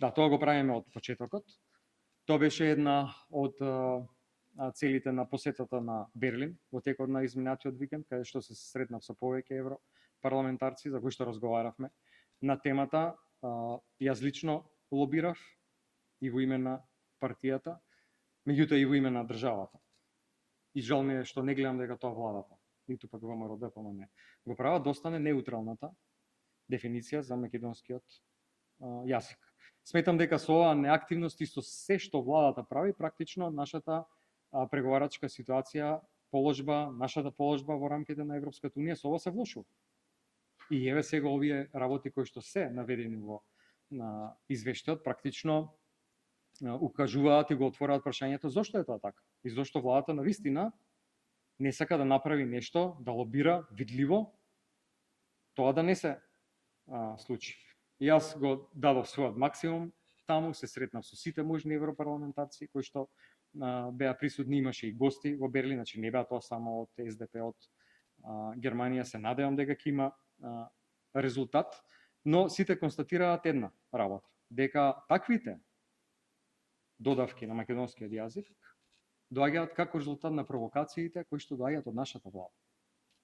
Да, тоа го правиме од почетокот. Тоа беше една од целите на посетата на Берлин во текот на изминатиот викенд, каде што се сретнав со повеќе европарламентарци за кои што разговаравме на темата. Јас лично лобирав и во име на партијата, меѓутоа и во име на државата. И жал ми е што не гледам дека тоа владата, ниту пак ВМРО ДПМН го прават да остане неутралната дефиниција за македонскиот јазик. Сметам дека со оваа неактивност и со се што владата прави, практично нашата преговарачка ситуација, нашата положба во рамките на Европската унија со ова се влошува. И еве сега овие работи кои што се наведени во на извештајот практично укажуваат и го отвораат прашањето зошто е тоа така и зошто владата навистина не сака да направи нешто, да лобира видливо тоа да не се случи. И јас го дадов својот максимум таму, се сретнав со сите можни европарламентарци кои што беа присутни, имаше и гости во Берлин, значи не беа тоа само од СДП од Германија, се надевам дека ќе има резултат, но сите констатираат една работа, дека таквите додавки на македонскиот јазик доаѓаат како резултат на провокациите кои што доаѓаат од нашата влада.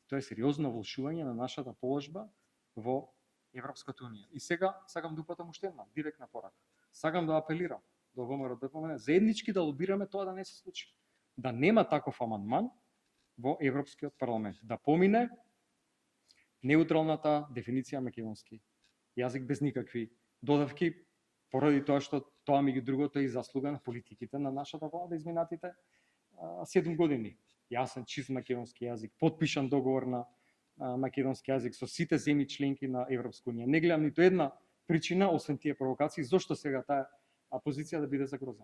Тоа е сериозно влошување на нашата положба во Европската унија. И сега сакам да упатам уште една директна порака. Сакам да апелирам до ВМРО ДПМН заеднички да лобираме тоа да не се случи. Да нема таков амандман во Европскиот парламент. Да помине неутралната дефиниција македонски јазик без никакви додавки, поради тоа што тоа меѓу другото е и заслуга на политиките на нашата влада изминатите 7 години. Јасен, чист македонски јазик, потпишан договор на македонски јазик со сите земји членки на Европска унија. Не гледам ниту една причина, освен тие провокации, зошто сега таа позиција да биде загрозена.